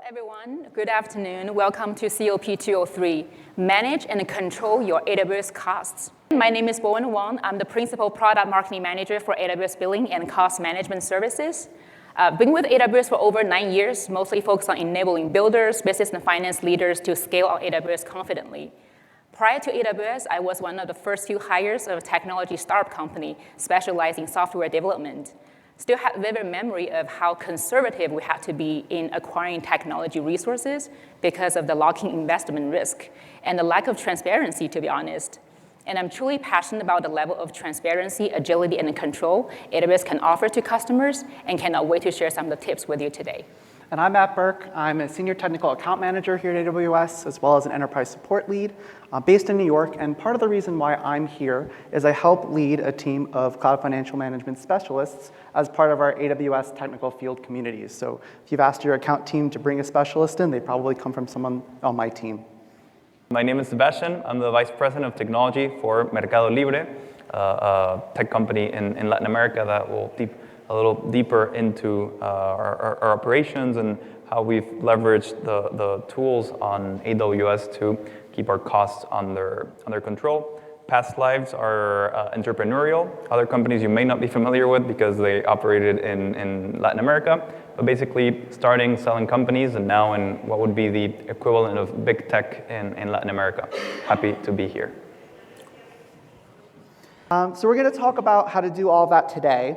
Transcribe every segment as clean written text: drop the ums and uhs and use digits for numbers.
everyone. Good afternoon. Welcome to COP203, Manage and Control Your AWS Costs. My name is Bowen Wang. I'm the Principal Product Marketing Manager for AWS Billing and Cost Management Services. Been with AWS for over 9 years, mostly focused on enabling builders, business and finance leaders to scale on AWS confidently. Prior to AWS, I was one of the first few hires of a technology startup company specializing in software development. Still have vivid memory of how conservative we had to be in acquiring technology resources because of the locking investment risk and the lack of transparency, to be honest. And I'm truly passionate about the level of transparency, agility, and control AWS can offer to customers and cannot wait to share some of the tips with you today. And I'm Matt Burke. I'm a Senior Technical Account Manager here at AWS, as well as an Enterprise Support Lead based in New York. And part of the reason why I'm here is I help lead a team of Cloud Financial Management Specialists as part of our AWS Technical Field communities. So if you've asked your account team to bring a specialist in, they probably come from someone on my team. My name is Sebastian. I'm the Vice President of Technology for Mercado Libre, a tech company in Latin America that will a little deeper into our operations and how we've leveraged the tools on AWS to keep our costs under control. Past lives are entrepreneurial. Other companies you may not be familiar with because they operated in Latin America, but basically starting, selling companies, and now in what would be the equivalent of big tech in Latin America. Happy to be here. So we're going to talk about how to do all that today.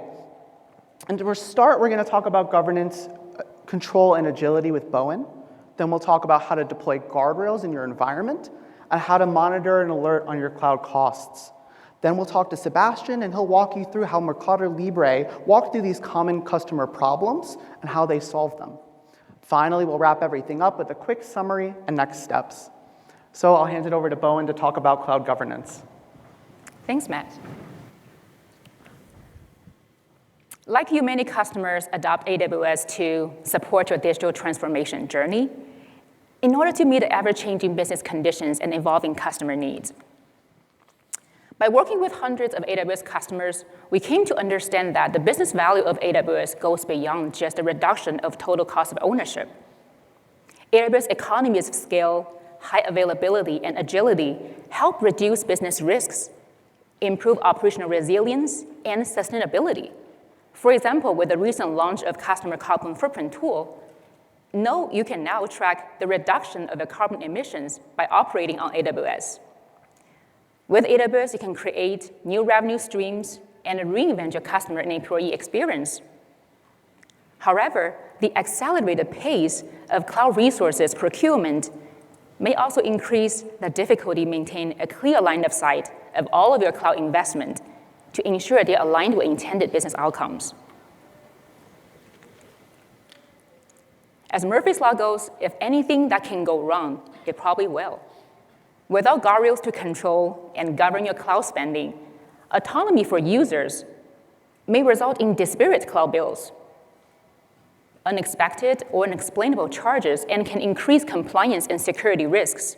And to start, we're going to talk about governance, control, and agility with Bowen. Then we'll talk about how to deploy guardrails in your environment and how to monitor and alert on your cloud costs. Then we'll talk to Sebastian, and he'll walk you through how Mercado Libre walked through these common customer problems and how they solved them. Finally, we'll wrap everything up with a quick summary and next steps. So I'll hand it over to Bowen to talk about cloud governance. Thanks, Matt. Like you, many customers adopt AWS to support your digital transformation journey in order to meet the ever-changing business conditions and evolving customer needs. By working with hundreds of AWS customers, we came to understand that the business value of AWS goes beyond just the reduction of total cost of ownership. AWS economies of scale, high availability, and agility help reduce business risks, improve operational resilience, and sustainability. For example, with the recent launch of Customer Carbon Footprint tool, you can now track the reduction of the carbon emissions by operating on AWS. With AWS, you can create new revenue streams and reinvent your customer and employee experience. However, the accelerated pace of cloud resources procurement may also increase the difficulty maintaining a clear line of sight of all of your cloud investment to ensure they're aligned with intended business outcomes. As Murphy's Law goes, if anything that can go wrong, it probably will. Without guardrails to control and govern your cloud spending, autonomy for users may result in disparate cloud bills, unexpected or unexplainable charges, and can increase compliance and security risks.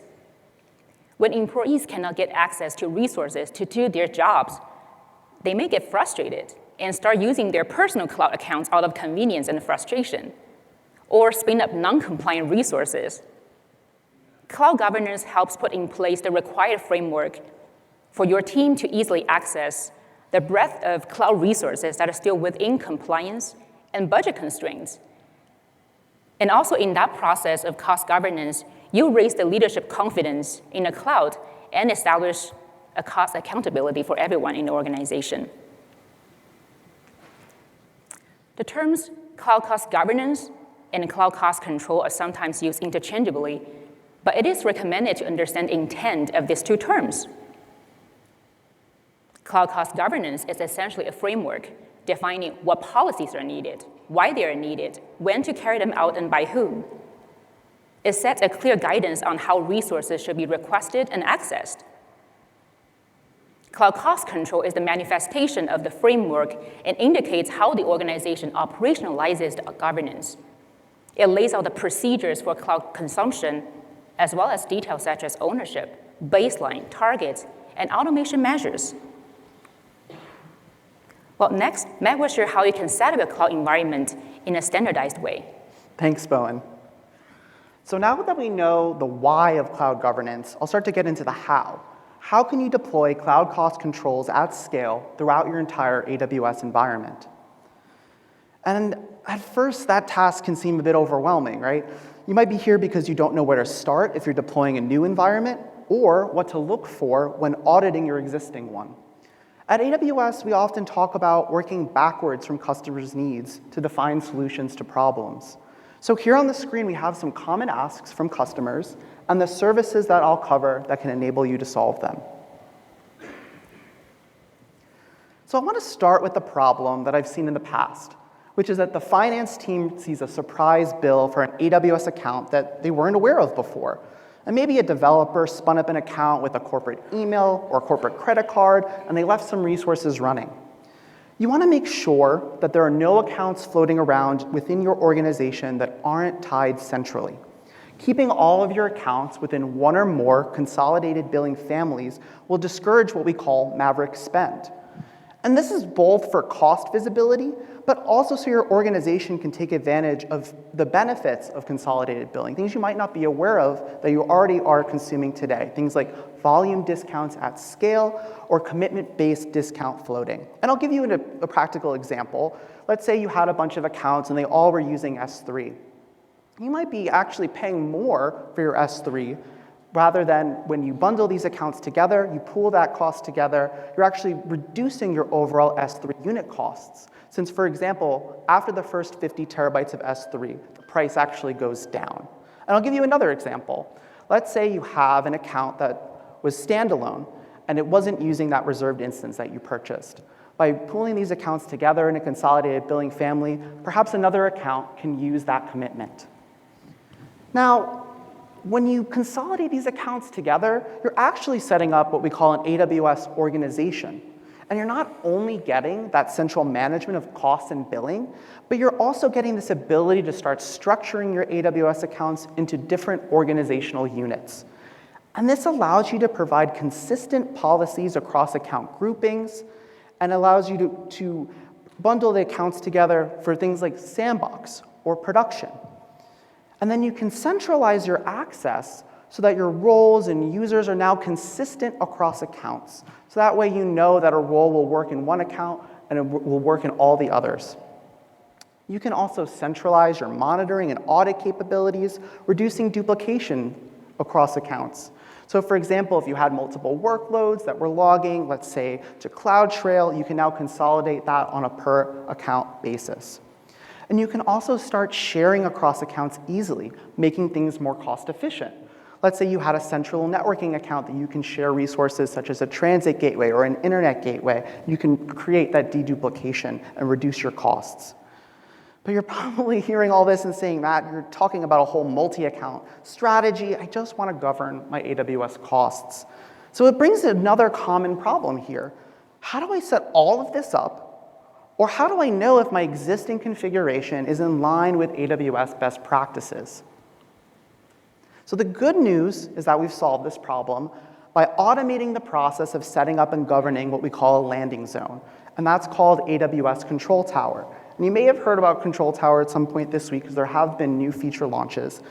When employees cannot get access to resources to do their jobs, they may get frustrated and start using their personal cloud accounts out of convenience and frustration, or spin up non-compliant resources. Cloud governance helps put in place the required framework for your team to easily access the breadth of cloud resources that are still within compliance and budget constraints. And also in that process of cost governance, you raise the leadership confidence in the cloud and establish a cost accountability for everyone in the organization. The terms cloud cost governance and cloud cost control are sometimes used interchangeably, but it is recommended to understand the intent of these two terms. Cloud cost governance is essentially a framework defining what policies are needed, why they are needed, when to carry them out, and by whom. It sets a clear guidance on how resources should be requested and accessed. Cloud cost control is the manifestation of the framework and indicates how the organization operationalizes the governance. It lays out the procedures for cloud consumption, as well as details such as ownership, baseline, targets, and automation measures. Well, next, Matt will share how you can set up a cloud environment in a standardized way. Thanks, Bowen. So now that we know the why of cloud governance, I'll start to get into the how. How can you deploy cloud cost controls at scale throughout your entire AWS environment? And at first, that task can seem a bit overwhelming, right? You might be here because you don't know where to start if you're deploying a new environment, or what to look for when auditing your existing one. At AWS, we often talk about working backwards from customers' needs to define solutions to problems. So here on the screen, we have some common asks from customers and the services that I'll cover that can enable you to solve them. So I want to start with the problem that I've seen in the past, which is that the finance team sees a surprise bill for an AWS account that they weren't aware of before. And maybe a developer spun up an account with a corporate email or corporate credit card, and they left some resources running. You want to make sure that there are no accounts floating around within your organization that aren't tied centrally. Keeping all of your accounts within one or more consolidated billing families will discourage what we call maverick spend. And this is both for cost visibility, but also so your organization can take advantage of the benefits of consolidated billing, things you might not be aware of that you already are consuming today, things like volume discounts at scale or commitment-based discount floating. And I'll give you a practical example. Let's say you had a bunch of accounts and they all were using S3. You might be actually paying more for your S3 rather than when you bundle these accounts together, you pool that cost together, you're actually reducing your overall S3 unit costs. Since, for example, after the first 50 terabytes of S3, the price actually goes down. And I'll give you another example. Let's say you have an account that was standalone and it wasn't using that reserved instance that you purchased. By pooling these accounts together in a consolidated billing family, perhaps another account can use that commitment. Now, when you consolidate these accounts together, you're actually setting up what we call an AWS organization. And you're not only getting that central management of costs and billing, but you're also getting this ability to start structuring your AWS accounts into different organizational units. And this allows you to provide consistent policies across account groupings and allows you to bundle the accounts together for things like sandbox or production. And then you can centralize your access so that your roles and users are now consistent across accounts. So that way you know that a role will work in one account and it will work in all the others. You can also centralize your monitoring and audit capabilities, reducing duplication across accounts. So for example, if you had multiple workloads that were logging, let's say to CloudTrail, you can now consolidate that on a per account basis. And you can also start sharing across accounts easily, making things more cost efficient. Let's say you had a central networking account that you can share resources such as a transit gateway or an internet gateway. You can create that deduplication and reduce your costs. But you're probably hearing all this and saying, Matt, you're talking about a whole multi-account strategy. I just want to govern my AWS costs. So it brings another common problem here. How do I set all of this up? Or how do I know if my existing configuration is in line with AWS best practices? So the good news is that we've solved this problem by automating the process of setting up and governing what we call a landing zone. And that's called AWS Control Tower. And you may have heard about Control Tower at some point this week because there have been new feature launches.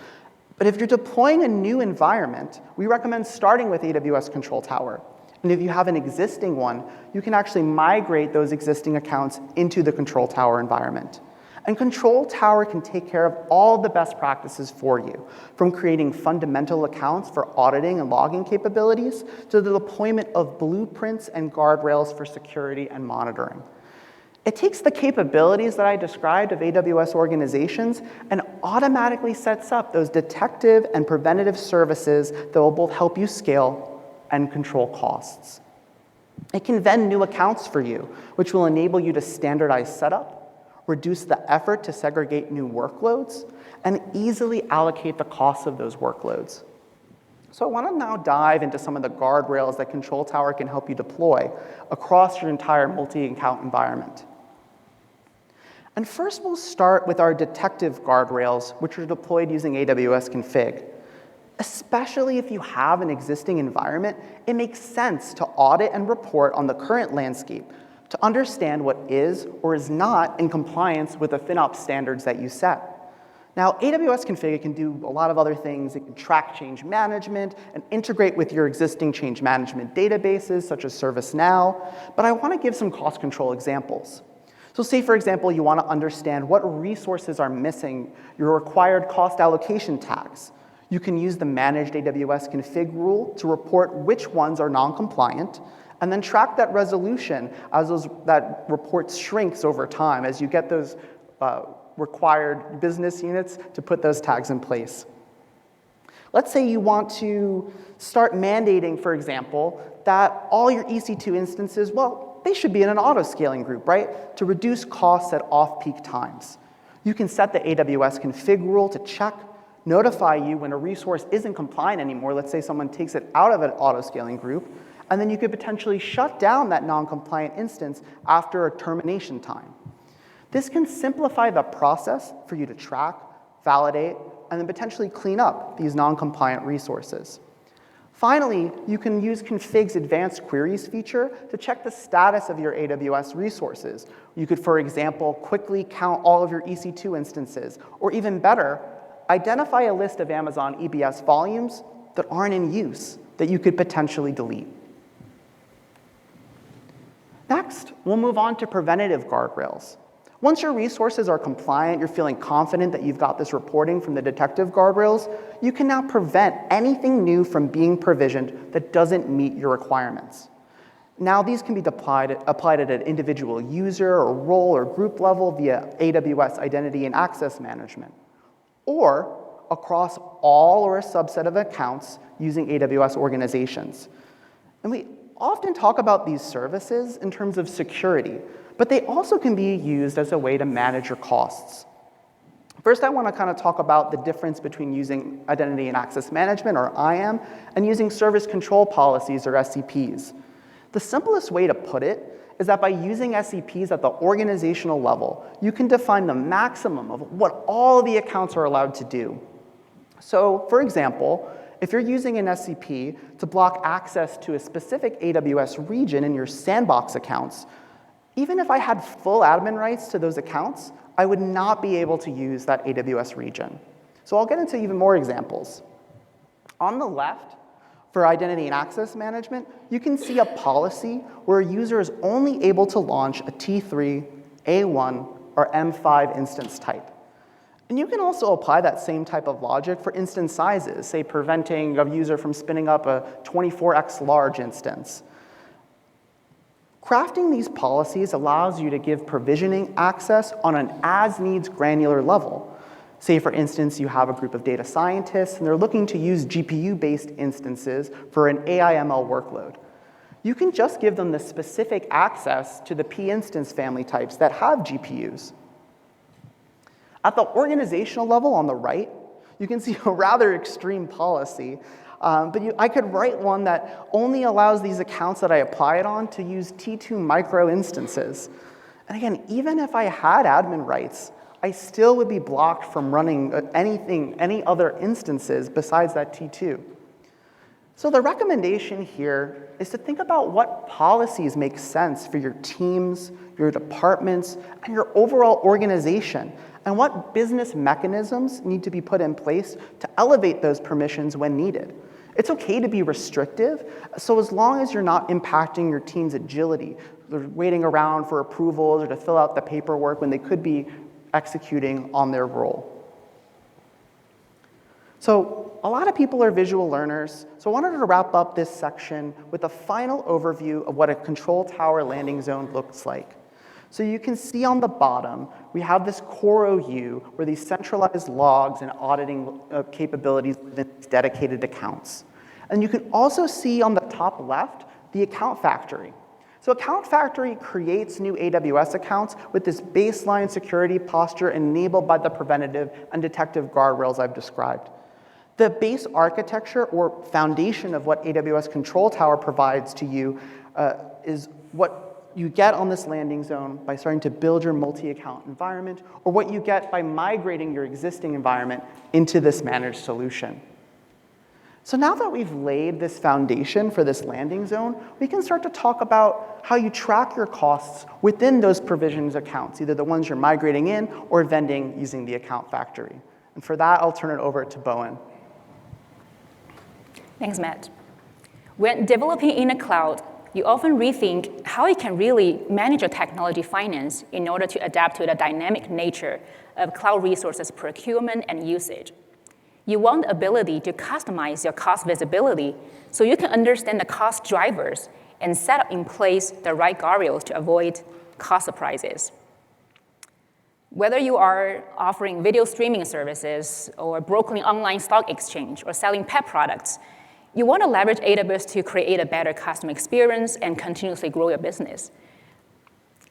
But if you're deploying a new environment, we recommend starting with AWS Control Tower. And if you have an existing one, you can actually migrate those existing accounts into the Control Tower environment. And Control Tower can take care of all the best practices for you, from creating fundamental accounts for auditing and logging capabilities to the deployment of blueprints and guardrails for security and monitoring. It takes the capabilities that I described of AWS organizations and automatically sets up those detective and preventative services that will both help you scale and control costs. It can vend new accounts for you, which will enable you to standardize setup, reduce the effort to segregate new workloads, and easily allocate the costs of those workloads. So I want to now dive into some of the guardrails that Control Tower can help you deploy across your entire multi-account environment. And first, we'll start with our detective guardrails, which are deployed using AWS config. Especially if you have an existing environment, it makes sense to audit and report on the current landscape to understand what is or is not in compliance with the FinOps standards that you set. Now, AWS Config can do a lot of other things. It can track change management and integrate with your existing change management databases, such as ServiceNow. But I want to give some cost control examples. So say, for example, you want to understand what resources are missing your required cost allocation tags. You can use the managed AWS config rule to report which ones are non-compliant, and then track that resolution as that report shrinks over time as you get those required business units to put those tags in place. Let's say you want to start mandating, for example, that all your EC2 instances, well, they should be in an auto-scaling group, right? To reduce costs at off-peak times. You can set the AWS config rule to check, notify you when a resource isn't compliant anymore. Let's say someone takes it out of an auto-scaling group, and then you could potentially shut down that non-compliant instance after a termination time. This can simplify the process for you to track, validate, and then potentially clean up these non-compliant resources. Finally, you can use Config's advanced queries feature to check the status of your AWS resources. You could, for example, quickly count all of your EC2 instances, or even better, identify a list of Amazon EBS volumes that aren't in use that you could potentially delete. Next, we'll move on to preventative guardrails. Once your resources are compliant, you're feeling confident that you've got this reporting from the detective guardrails, you can now prevent anything new from being provisioned that doesn't meet your requirements. Now, these can be applied at an individual user or role or group level via AWS Identity and Access Management, or across all or a subset of accounts using AWS organizations. And we often talk about these services in terms of security, but they also can be used as a way to manage your costs. First, I want to kind of talk about the difference between using Identity and Access Management, or IAM, and using Service Control Policies, or SCPs. The simplest way to put it is that by using SCPs at the organizational level, you can define the maximum of what all the accounts are allowed to do. So, for example, if you're using an SCP to block access to a specific AWS region in your sandbox accounts, even if I had full admin rights to those accounts, I would not be able to use that AWS region. So I'll get into even more examples. On the left, for Identity and Access Management, you can see a policy where a user is only able to launch a T3, A1, or M5 instance type. And you can also apply that same type of logic for instance sizes, say preventing a user from spinning up a 24x large instance. Crafting these policies allows you to give provisioning access on an as-needs granular level. Say, for instance, you have a group of data scientists, and they're looking to use GPU-based instances for an AI/ML workload. You can just give them the specific access to the P-instance family types that have GPUs. At the organizational level on the right, you can see a rather extreme policy. I could write one that only allows these accounts that I apply it on to use T2 micro instances. And again, even if I had admin rights, I still would be blocked from running any other instances besides that T2. So the recommendation here is to think about what policies make sense for your teams, your departments, and your overall organization, and what business mechanisms need to be put in place to elevate those permissions when needed. It's okay to be restrictive, so as long as you're not impacting your team's agility, they're waiting around for approvals or to fill out the paperwork when they could be executing on their role. So a lot of people are visual learners, so I wanted to wrap up this section with a final overview of what a control tower landing zone looks like. So you can see on the bottom, we have this core OU where these centralized logs and auditing capabilities within dedicated accounts. And you can also see on the top left, the account factory. So account factory creates new AWS accounts with this baseline security posture enabled by the preventative and detective guardrails I've described. The base architecture or foundation of what AWS Control Tower provides to you is what you get on this landing zone by starting to build your multi-account environment, or what you get by migrating your existing environment into this managed solution. So now that we've laid this foundation for this landing zone, we can start to talk about how you track your costs within those provisions accounts, either the ones you're migrating in or vending using the account factory. And for that, I'll turn it over to Bowen. Thanks, Matt. When developing in a cloud, you often rethink how you can really manage your technology finance in order to adapt to the dynamic nature of cloud resources procurement and usage. You want the ability to customize your cost visibility so you can understand the cost drivers and set up in place the right guardrails to avoid cost surprises. Whether you are offering video streaming services or brokering online stock exchange or selling pet products, you want to leverage AWS to create a better customer experience and continuously grow your business.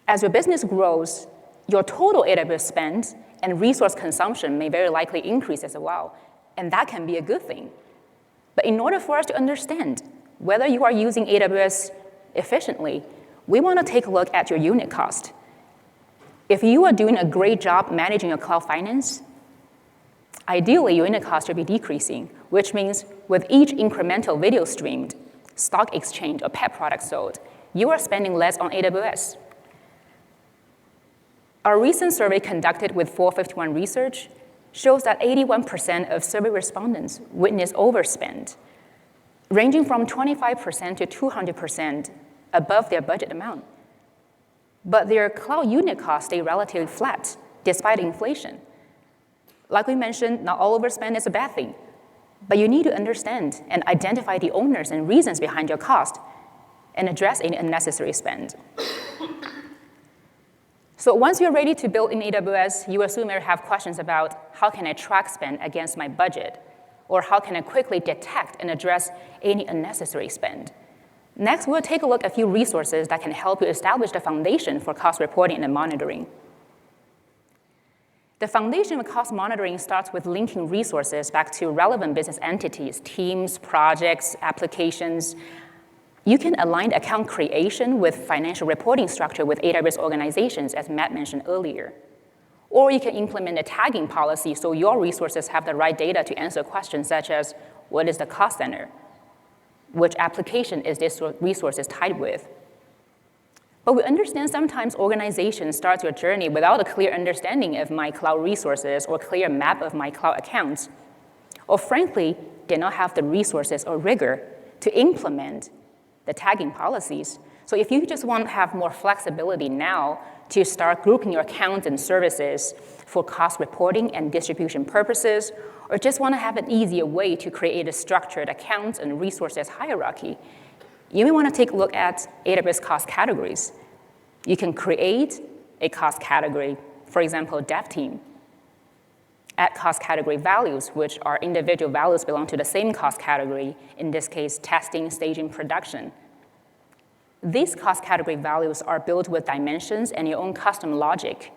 As your business grows, your total AWS spend and resource consumption may very likely increase as well, and that can be a good thing. But in order for us to understand whether you are using AWS efficiently, we want to take a look at your unit cost. If you are doing a great job managing your cloud finance, ideally your unit cost should be decreasing, which means with each incremental video streamed, stock exchange, or pet product sold, you are spending less on AWS. Our recent survey conducted with 451 Research shows that 81% of survey respondents witnessed overspend, ranging from 25% to 200% above their budget amount. But their cloud unit costs stay relatively flat despite inflation. Like we mentioned, not all overspend is a bad thing, but you need to understand and identify the owners and reasons behind your cost and address any unnecessary spend. So once you're ready to build in AWS, you assume you have questions about how can I track spend against my budget, or how can I quickly detect and address any unnecessary spend. Next, we'll take a look at a few resources that can help you establish the foundation for cost reporting and monitoring. The foundation of cost monitoring starts with linking resources back to relevant business entities, teams, projects, applications. You can align account creation with financial reporting structure with AWS organizations, as Matt mentioned earlier. Or you can implement a tagging policy so your resources have the right data to answer questions such as, what is the cost center? Which application is this resource tied with? But we understand sometimes organizations start your journey without a clear understanding of my cloud resources or clear map of my cloud accounts. Or frankly, they not have the resources or rigor to implement the tagging policies. So if you just want to have more flexibility now to start grouping your accounts and services for cost reporting and distribution purposes, or just want to have an easier way to create a structured accounts and resources hierarchy, you may want to take a look at AWS cost categories. You can create a cost category, for example, dev team. Add cost category values, which are individual values belong to the same cost category, in this case, testing, staging, production. These cost category values are built with dimensions and your own custom logic.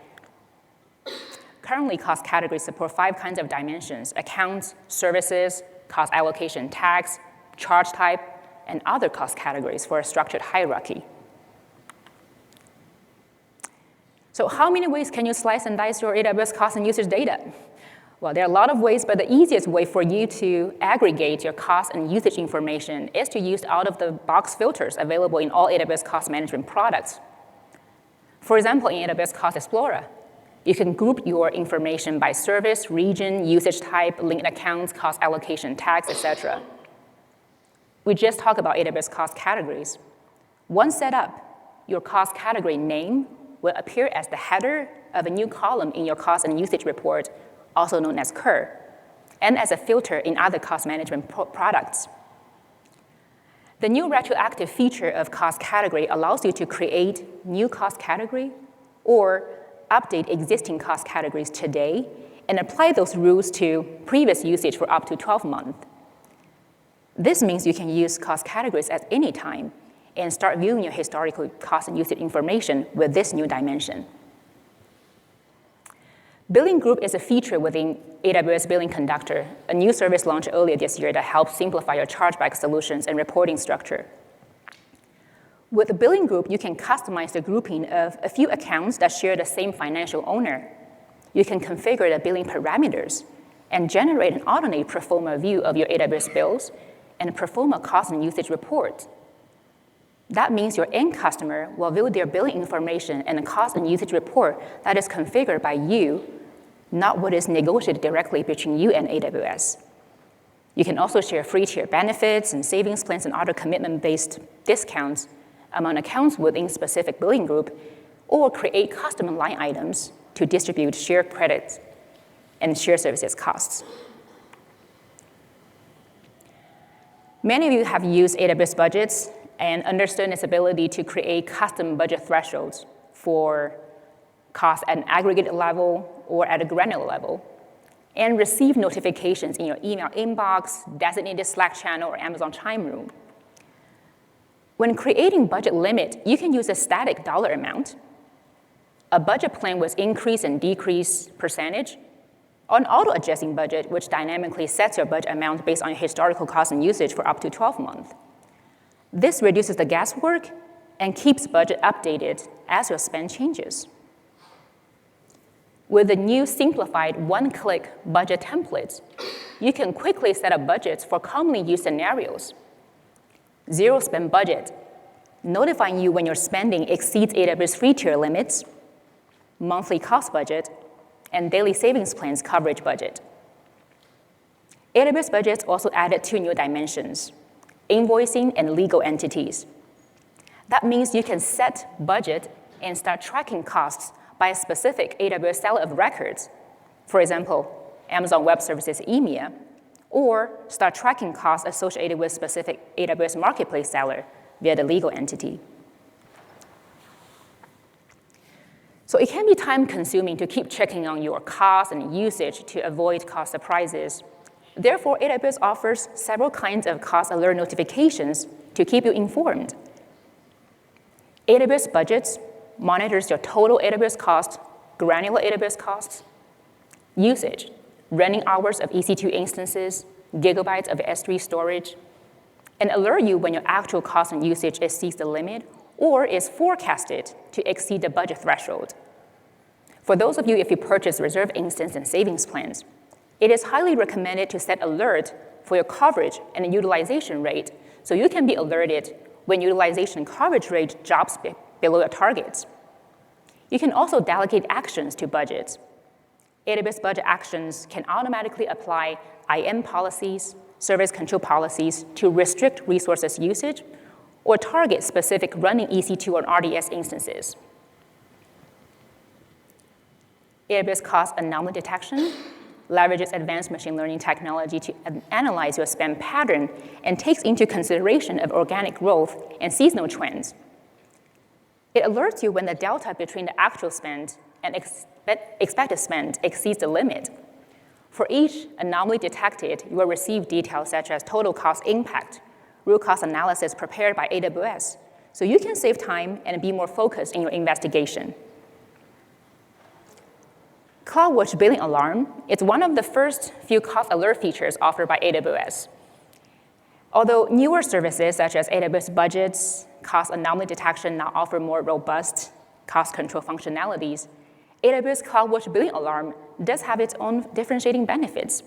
Currently, cost categories support 5 kinds of dimensions: accounts, services, cost allocation tags, charge type, and other cost categories for a structured hierarchy. So how many ways can you slice and dice your AWS cost and usage data? Well, there are a lot of ways, but the easiest way for you to aggregate your cost and usage information is to use out-of-the-box filters available in all AWS cost management products. For example, in AWS Cost Explorer, you can group your information by service, region, usage type, linked accounts, cost allocation tags, etc. We just talked about AWS cost categories. Once set up, your cost category name will appear as the header of a new column in your cost and usage report, also known as CUR, and as a filter in other cost management products. The new retroactive feature of cost category allows you to create new cost category or update existing cost categories today and apply those rules to previous usage for up to 12 months. This means you can use cost categories at any time and start viewing your historical cost and usage information with this new dimension. Billing Group is a feature within AWS Billing Conductor, a new service launched earlier this year that helps simplify your chargeback solutions and reporting structure. With the Billing Group, you can customize the grouping of a few accounts that share the same financial owner. You can configure the billing parameters and generate an automated pro forma view of your AWS bills and a pro forma cost and usage report. That means your end customer will view their billing information and a cost and usage report that is configured by you not what is negotiated directly between you and AWS. You can also share free tier benefits and savings plans and other commitment-based discounts among accounts within specific billing group, or create custom line items to distribute shared credits and shared services costs. Many of you have used AWS Budgets and understand its ability to create custom budget thresholds for costs at an aggregate level or at a granular level, and receive notifications in your email inbox, designated Slack channel, or Amazon Chime room. When creating budget limit, you can use a static dollar amount, a budget plan with increase and decrease percentage, or an auto-adjusting budget, which dynamically sets your budget amount based on your historical cost and usage for up to 12 months. This reduces the guesswork and keeps budget updated as your spend changes. With the new simplified one-click budget templates, you can quickly set up budgets for commonly used scenarios. Zero spend budget, notifying you when your spending exceeds AWS free tier limits, monthly cost budget, and daily savings plans coverage budget. AWS Budgets also added 2 new dimensions, invoicing and legal entities. That means you can set budget and start tracking costs by a specific AWS seller of records, for example, Amazon Web Services EMEA, or start tracking costs associated with specific AWS Marketplace seller via the legal entity. So it can be time-consuming to keep checking on your costs and usage to avoid cost surprises. Therefore, AWS offers several kinds of cost alert notifications to keep you informed. AWS Budgets monitors your total AWS cost, granular AWS costs, usage, running hours of EC2 instances, gigabytes of S3 storage, and alert you when your actual cost and usage exceeds the limit or is forecasted to exceed the budget threshold. For those of you, if you purchase reserve instance and savings plans, it is highly recommended to set alert for your coverage and utilization rate so you can be alerted when utilization coverage rate drops below your targets. You can also delegate actions to budgets. AWS budget actions can automatically apply IAM policies, service control policies to restrict resources usage or target specific running EC2 or RDS instances. AWS cost anomaly detection leverages advanced machine learning technology to analyze your spend pattern and takes into consideration of organic growth and seasonal trends. It alerts you when the delta between the actual spend and expected spend exceeds the limit. For each anomaly detected, you will receive details such as total cost impact, root cause analysis prepared by AWS, so you can save time and be more focused in your investigation. CloudWatch Billing Alarm is one of the first few cost alert features offered by AWS. Although newer services such as AWS Budgets, cost anomaly detection now offer more robust cost control functionalities, AWS CloudWatch Billing Alarm does have its own differentiating benefits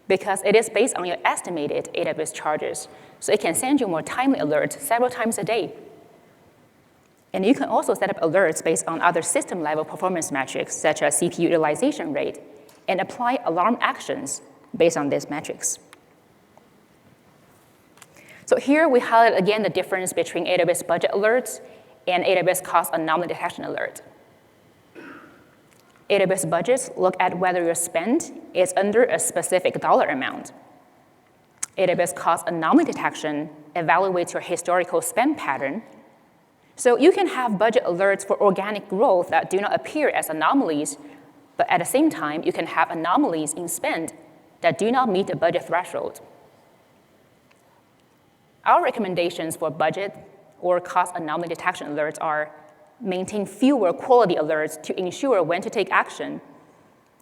because it is based on your estimated AWS charges, so it can send you more timely alerts several times a day. And you can also set up alerts based on other system-level performance metrics, such as CPU utilization rate, and apply alarm actions based on these metrics. So here we highlight again the difference between AWS budget alerts and AWS cost anomaly detection alert. AWS budgets look at whether your spend is under a specific dollar amount. AWS cost anomaly detection evaluates your historical spend pattern. So you can have budget alerts for organic growth that do not appear as anomalies, but at the same time, you can have anomalies in spend that do not meet the budget threshold. Our recommendations for budget or cost anomaly detection alerts are maintain fewer quality alerts to ensure when to take action,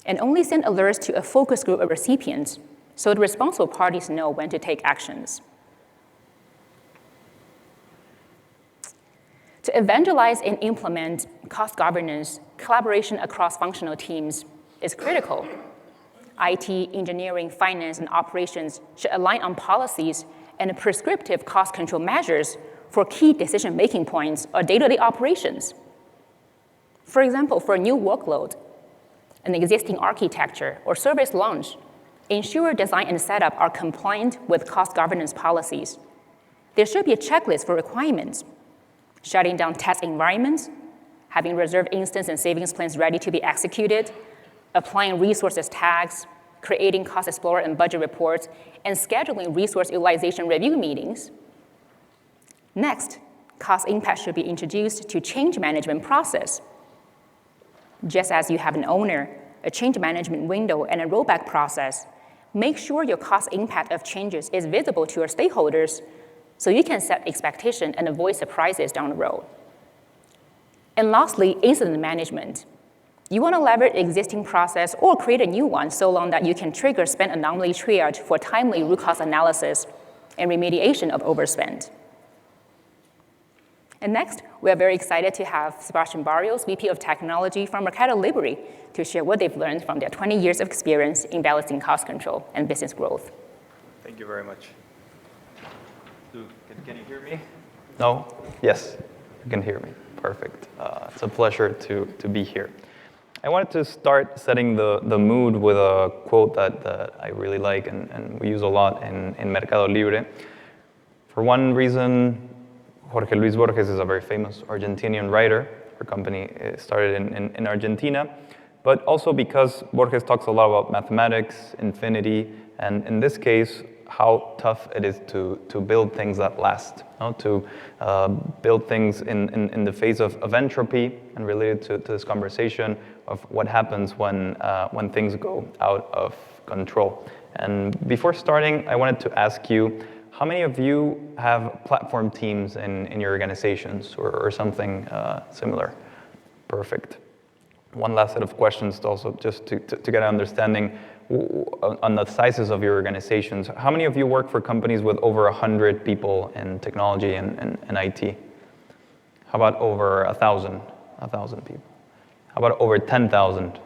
and only send alerts to a focus group of recipients so the responsible parties know when to take actions. To evangelize and implement cost governance, collaboration across functional teams is critical. IT, engineering, finance, and operations should align on policies and prescriptive cost control measures for key decision-making points or day-to-day operations. For example, for a new workload, an existing architecture, or service launch, ensure design and setup are compliant with cost governance policies. There should be a checklist for requirements, shutting down test environments, having reserved instance and savings plans ready to be executed, applying resources tags, creating cost explorer and budget reports, and scheduling resource utilization review meetings. Next, cost impact should be introduced to change management process. Just as you have an owner, a change management window, and a rollback process, make sure your cost impact of changes is visible to your stakeholders so you can set expectation and avoid surprises down the road. And lastly, incident management. You want to leverage existing process or create a new one so long that you can trigger spend anomaly triage for timely root cause analysis and remediation of overspend. And next, we are very excited to have Sebastian Barrios, VP of Technology from Mercado Libre, to share what they've learned from their 20 years of experience in balancing cost control and business growth. Thank you very much. Can you hear me? No? Yes, you can hear me. Perfect. It's a pleasure to be here. I wanted to start setting the mood with a quote that I really like and we use a lot in Mercado Libre. For one reason, Jorge Luis Borges is a very famous Argentinian writer. Our company started in Argentina, but also because Borges talks a lot about mathematics, infinity, and in this case, how tough it is to build things that last, to build things in the face of entropy, and related to this conversation of what happens when things go out of control. And before starting, I wanted to ask you, how many of you have platform teams in your organizations or something similar? Perfect. One last set of questions also just to get an understanding on the sizes of your organizations. How many of you work for companies with over 100 people in technology and IT? How about over 1,000 people? How about over 10,000?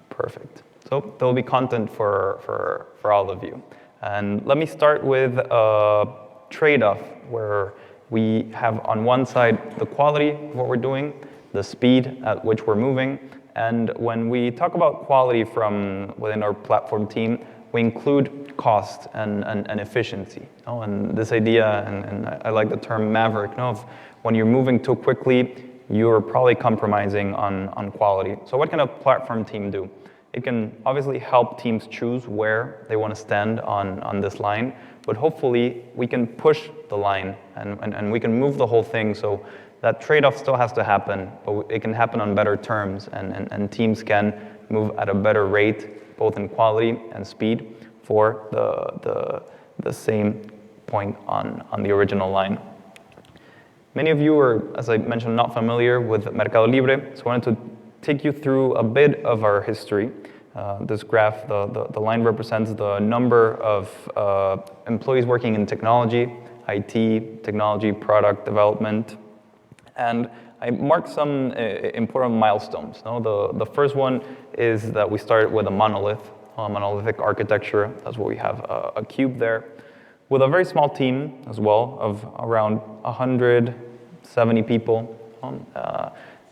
Perfect. So there will be content for all of you. And let me start with a trade-off where we have on one side the quality of what we're doing, the speed at which we're moving, and when we talk about quality from within our platform team, we include cost and efficiency. And this idea, and I like the term maverick, of when you're moving too quickly, you're probably compromising on quality. So what can a platform team do? It can obviously help teams choose where they want to stand on this line, but hopefully we can push the line and we can move the whole thing. So that trade-off still has to happen, but it can happen on better terms, and teams can move at a better rate, both in quality and speed, for the same point on the original line. Many of you are, as I mentioned, not familiar with Mercado Libre, so I wanted to take you through a bit of our history. This graph, the line represents the number of employees working in technology, IT, technology, product development, and I marked some important milestones. The first one is that we started with a monolithic architecture. That's what we have, a cube there, with a very small team as well of around 170 people.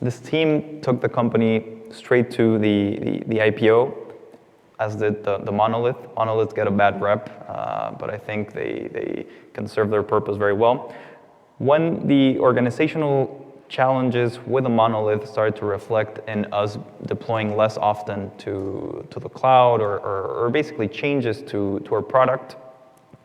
This team took the company straight to the IPO, as did the monolith. Monoliths get a bad rep, but I think they can serve their purpose very well. When the organizational challenges with a monolith started to reflect in us deploying less often to the cloud or basically changes to our product,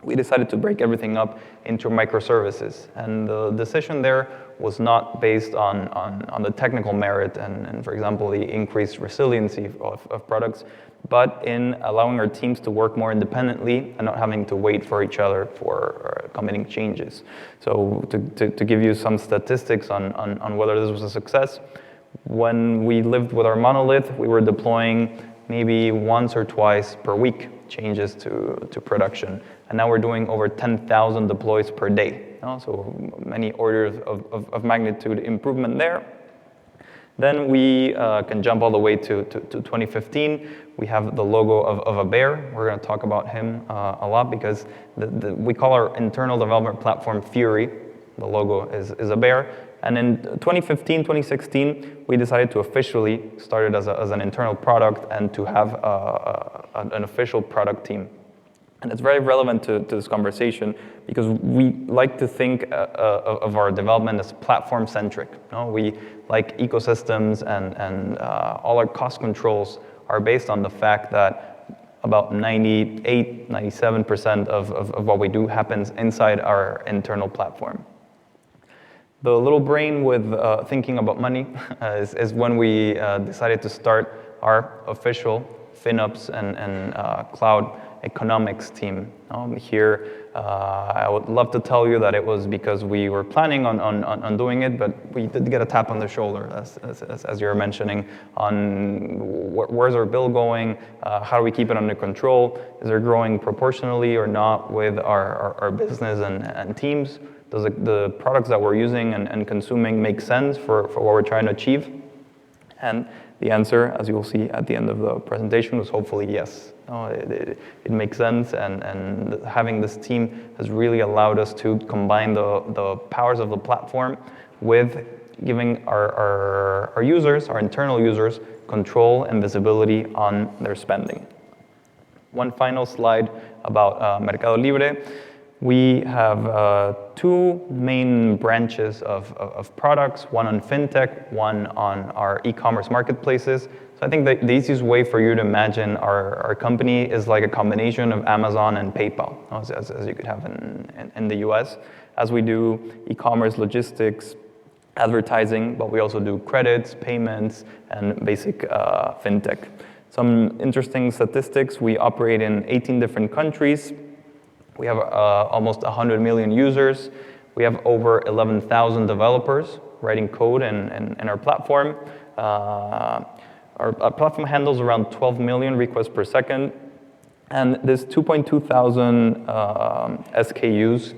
we decided to break everything up into microservices. And the decision there was not based on the technical merit and, for example, the increased resiliency of products, but in allowing our teams to work more independently and not having to wait for each other for committing changes. So to give you some statistics on whether this was a success, when we lived with our monolith, we were deploying maybe once or twice per week changes to production. And now we're doing over 10,000 deploys per day. So many orders of magnitude improvement there. Then we can jump all the way to 2015. We have the logo of a bear. We're going to talk about him a lot because we call our internal development platform Fury. The logo is a bear. And in 2015, 2016, we decided to officially start it as an internal product and to have an official product team. And it's very relevant to this conversation because we like to think of our development as platform-centric. We like ecosystems and all our cost controls are based on the fact that about 98, 97% of what we do happens inside our internal platform. The little brain with thinking about money is when we decided to start our official FinOps and cloud economics team. Here, I would love to tell you that it was because we were planning on doing it, but we did get a tap on the shoulder, as you're mentioning, on where's our bill going, how do we keep it under control, is it growing proportionally or not with our business and teams? Does the products that we're using and consuming make sense for what we're trying to achieve? And the answer, as you will see at the end of the presentation, was hopefully yes. It makes sense, and having this team has really allowed us to combine the powers of the platform with giving our users, our internal users, control and visibility on their spending. One final slide about Mercado Libre. We have two main branches of products, one on fintech, one on our e-commerce marketplaces. So I think the easiest way for you to imagine our company is like a combination of Amazon and PayPal, as you could have in the US, as we do e-commerce, logistics, advertising, but we also do credits, payments, and basic fintech. Some interesting statistics: we operate in 18 different countries. We have almost 100 million users. We have over 11,000 developers writing code in our platform. Our platform handles around 12 million requests per second. And this 2.2 thousand SKUs,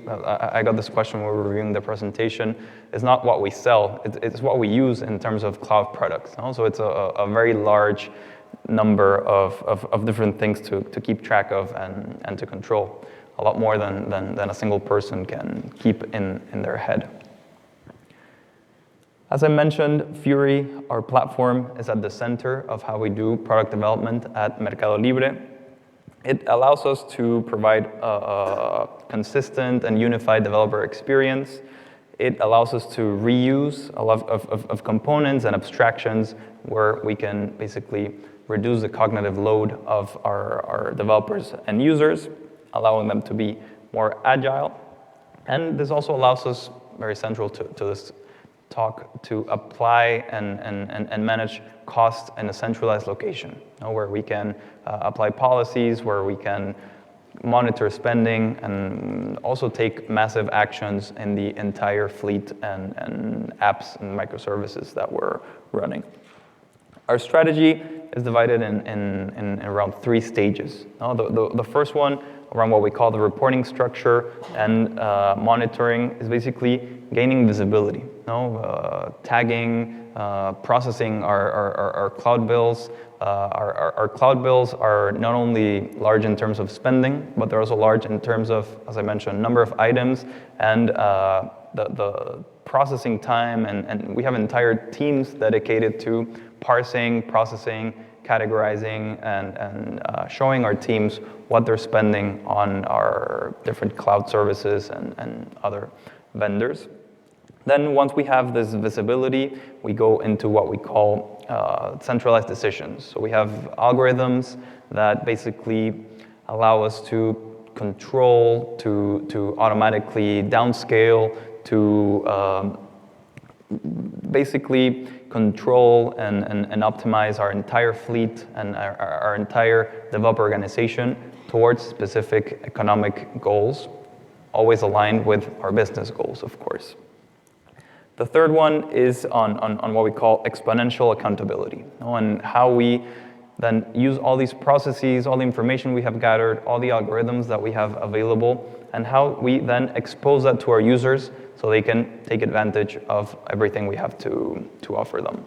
I got this question when we were reviewing the presentation, is not what we sell, it's what we use in terms of cloud products. So it's a very large number of different things to keep track of and to control. A lot more than a single person can keep in their head. As I mentioned, Fury, our platform, is at the center of how we do product development at Mercado Libre. It allows us to provide a consistent and unified developer experience. It allows us to reuse a lot of components and abstractions where we can basically reduce the cognitive load of our developers and users, allowing them to be more agile. And this also allows us, very central to this talk, to apply and manage costs in a centralized location, where we can apply policies, where we can monitor spending, and also take massive actions in the entire fleet and apps and microservices that we're running. Our strategy is divided in around 3 stages. The first one, around what we call the reporting structure and monitoring, is basically gaining visibility, tagging, processing our cloud bills. Our cloud bills are not only large in terms of spending, but they're also large in terms of, as I mentioned, number of items and the processing time, and we have entire teams dedicated to parsing, processing, categorizing, and showing our teams what they're spending on our different cloud services and other vendors. Then once we have this visibility, we go into what we call centralized decisions. So we have algorithms that basically allow us to control, to automatically downscale, to basically control and optimize our entire fleet and our entire developer organization towards specific economic goals, always aligned with our business goals, of course. The third one is on what we call exponential accountability, and how we then use all these processes, all the information we have gathered, all the algorithms that we have available, and how we then expose that to our users so they can take advantage of everything we have to offer them.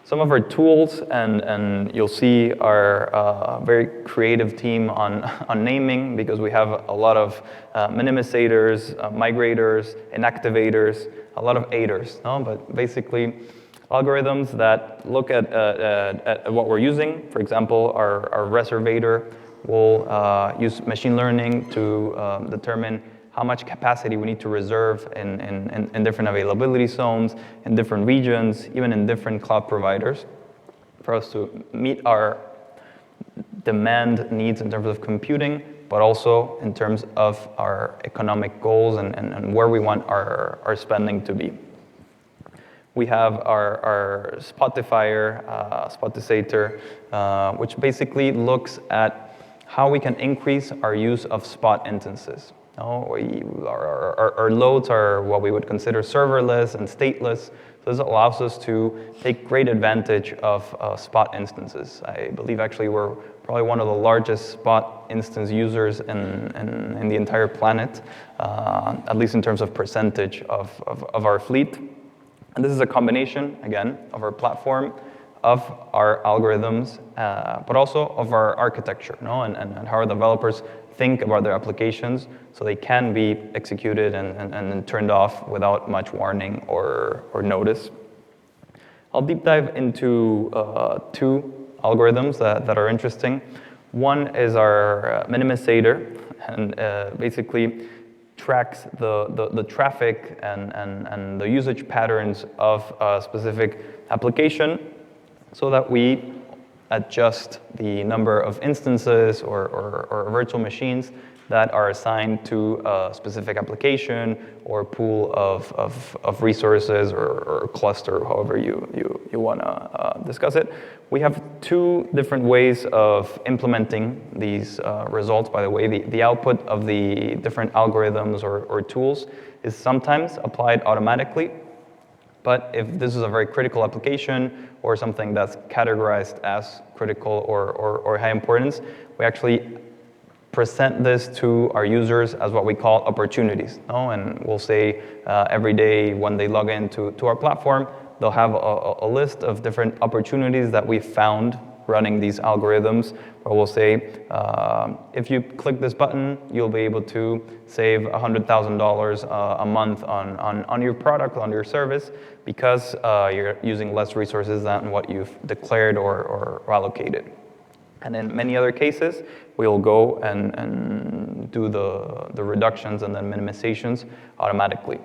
Some of our tools, and you'll see our very creative team on naming, because we have a lot of minimizators, migrators, inactivators, a lot of aiders, no? But basically, algorithms that look at what we're using. For example, our reservator will use machine learning to determine how much capacity we need to reserve in different availability zones, in different regions, even in different cloud providers, for us to meet our demand needs in terms of computing, but also in terms of our economic goals and where we want our spending to be. We have our Spotifier, Spotisator, which basically looks at how we can increase our use of spot instances. Our loads are what we would consider serverless and stateless. So this allows us to take great advantage of spot instances. I believe actually we're probably one of the largest spot instance users in the entire planet, at least in terms of percentage of our fleet. And this is a combination, again, of our platform, of our algorithms, but also of our architecture, and how our developers think about their applications so they can be executed and turned off without much warning or notice. I'll deep dive into two algorithms that are interesting. One is our minimizator, and basically tracks the traffic and the usage patterns of a specific application so that we adjust the number of instances or virtual machines that are assigned to a specific application or pool of resources or cluster, however you want to discuss it. We have two different ways of implementing these results, by the way. The output of the different algorithms or tools is sometimes applied automatically, but if this is a very critical application or something that's categorized as critical or high importance, we actually present this to our users as what we call opportunities. And we'll say every day when they log into our platform, they'll have a list of different opportunities that we found running these algorithms, where we'll say, if you click this button, you'll be able to save $100,000 a month on your product, on your service, because you're using less resources than what you've declared or allocated. And in many other cases, we'll go and do the reductions and then minimizations automatically.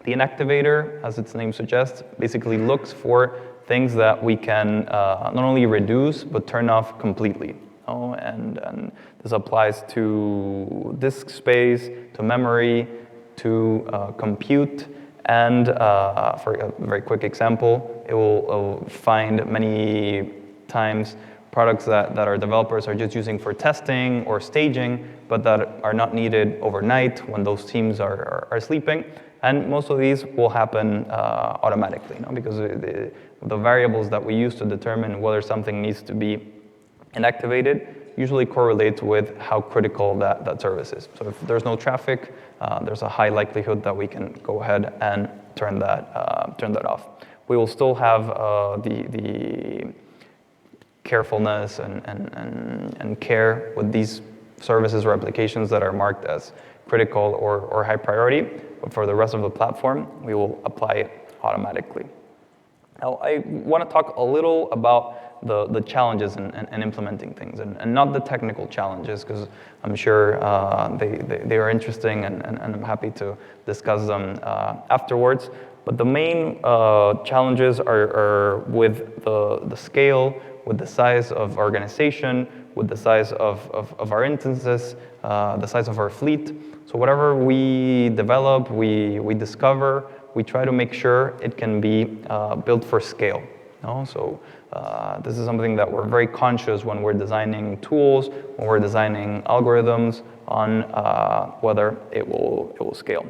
The inactivator, as its name suggests, basically looks for things that we can not only reduce, but turn off completely. And this applies to disk space, to memory, to compute, and for a very quick example, it will find many times products that our developers are just using for testing or staging, but that are not needed overnight when those teams are sleeping. And most of these will happen automatically, because the variables that we use to determine whether something needs to be inactivated usually correlate with how critical that service is. So if there's no traffic, there's a high likelihood that we can go ahead and turn that off. We will still have the carefulness and care with these services or applications that are marked as critical or high priority, but for the rest of the platform, we will apply it automatically. Now, I want to talk a little about the challenges in implementing things, and not the technical challenges, because I'm sure they are interesting, and I'm happy to discuss them afterwards. But the main challenges are with the scale, with the size of organization, with the size of our instances, the size of our fleet. So whatever we develop, we discover, we try to make sure it can be built for scale. So this is something that we're very conscious when we're designing tools, when we're designing algorithms on whether it will scale.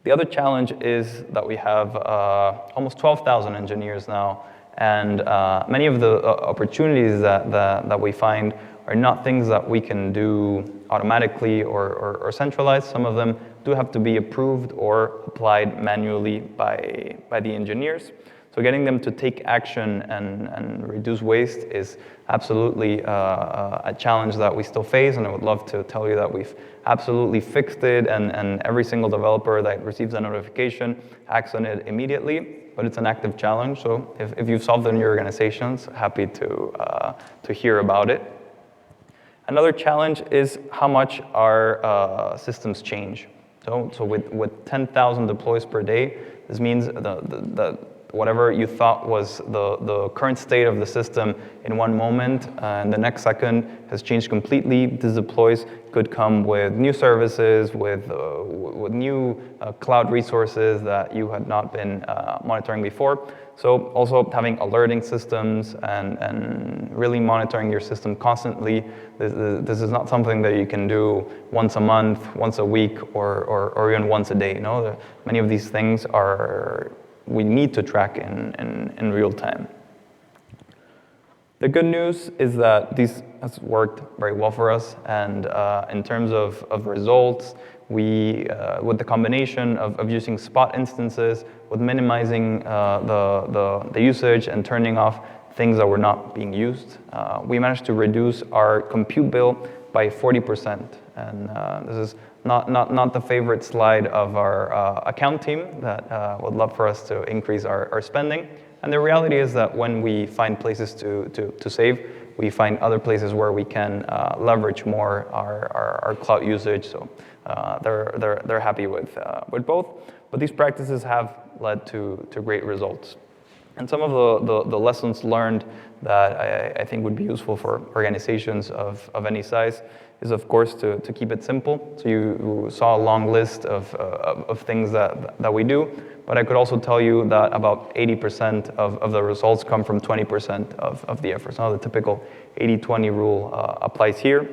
The other challenge is that we have almost 12,000 engineers now, and many of the opportunities that we find are not things that we can do automatically or centralized. Some of them do have to be approved or applied manually by the engineers. So getting them to take action and reduce waste is absolutely a challenge that we still face, and I would love to tell you that we've absolutely fixed it, and every single developer that receives a notification acts on it immediately, but it's an active challenge, so if you've solved it in your organizations, happy to hear about it. Another challenge is how much our systems change. So with 10,000 deploys per day, this means the whatever you thought was the current state of the system in one moment, and the next second has changed completely. These deploys could come with new services, with new cloud resources that you had not been monitoring before. So also having alerting systems and really monitoring your system constantly. This is not something that you can do once a month, once a week, or even once a day. Many of these things we need to track in real time. The good news is that this has worked very well for us, and in terms of results, with the combination of using spot instances, with minimizing the usage and turning off things that were not being used, we managed to reduce our compute bill by 40%. And this is not the favorite slide of our account team that would love for us to increase our spending. And the reality is that when we find places to save, we find other places where we can leverage more our cloud usage. So they're happy with both. But these practices have led to great results. And some of the lessons learned that I think would be useful for organizations of any size is, of course, to keep it simple. So you saw a long list of things that we do, but I could also tell you that about 80% of the results come from 20% of the effort. So the typical 80-20 rule applies here.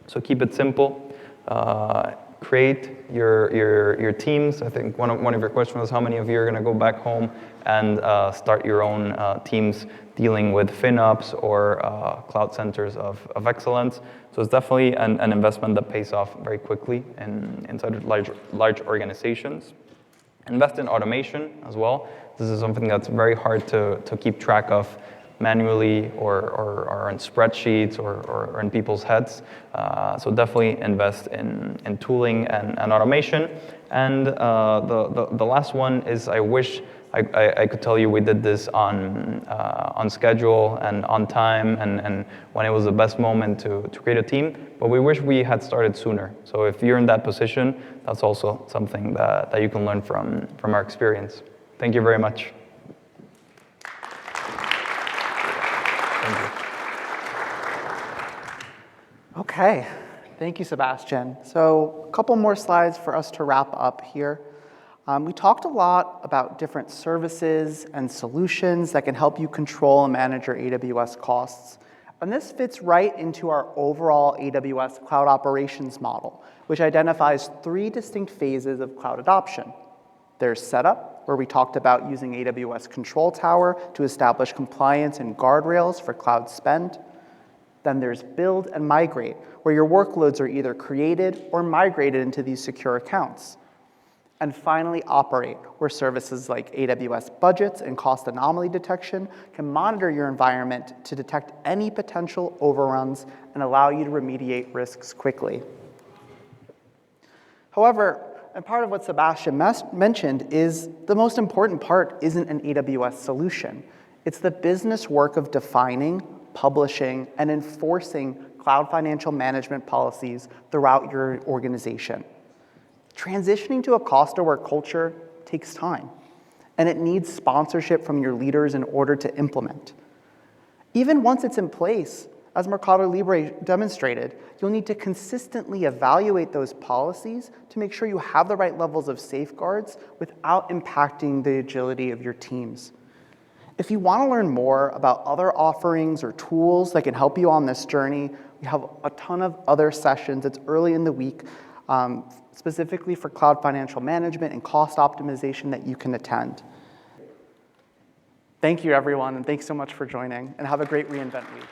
So keep it simple. Create your teams. I think one of your questions was how many of you are going to go back home and start your own teams dealing with FinOps or cloud centers of excellence. So it's definitely an investment that pays off very quickly inside of large organizations. Invest in automation as well. This is something that's very hard to keep track of manually or in spreadsheets or in people's heads. So definitely invest in tooling and automation. And the last one is I wish I could tell you we did this on schedule and on time and when it was the best moment to create a team, but we wish we had started sooner. So if you're in that position, that's also something that you can learn from our experience. Thank you very much. Okay, thank you, Sebastian. So a couple more slides for us to wrap up here. We talked a lot about different services and solutions that can help you control and manage your AWS costs. And this fits right into our overall AWS cloud operations model, which identifies 3 distinct phases of cloud adoption. There's setup, where we talked about using AWS Control Tower to establish compliance and guardrails for cloud spend. Then there's build and migrate, where your workloads are either created or migrated into these secure accounts. And finally, operate, where services like AWS Budgets and cost anomaly detection can monitor your environment to detect any potential overruns and allow you to remediate risks quickly. However, and part of what Sebastian mentioned is the most important part isn't an AWS solution. It's the business work of defining, publishing, and enforcing cloud financial management policies throughout your organization. Transitioning to a cost-aware culture takes time, and it needs sponsorship from your leaders in order to implement. Even once it's in place, as Mercado Libre demonstrated, you'll need to consistently evaluate those policies to make sure you have the right levels of safeguards without impacting the agility of your teams. If you want to learn more about other offerings or tools that can help you on this journey, we have a ton of other sessions. It's early in the week, specifically for cloud financial management and cost optimization that you can attend. Thank you, everyone, and thanks so much for joining, and have a great reInvent week.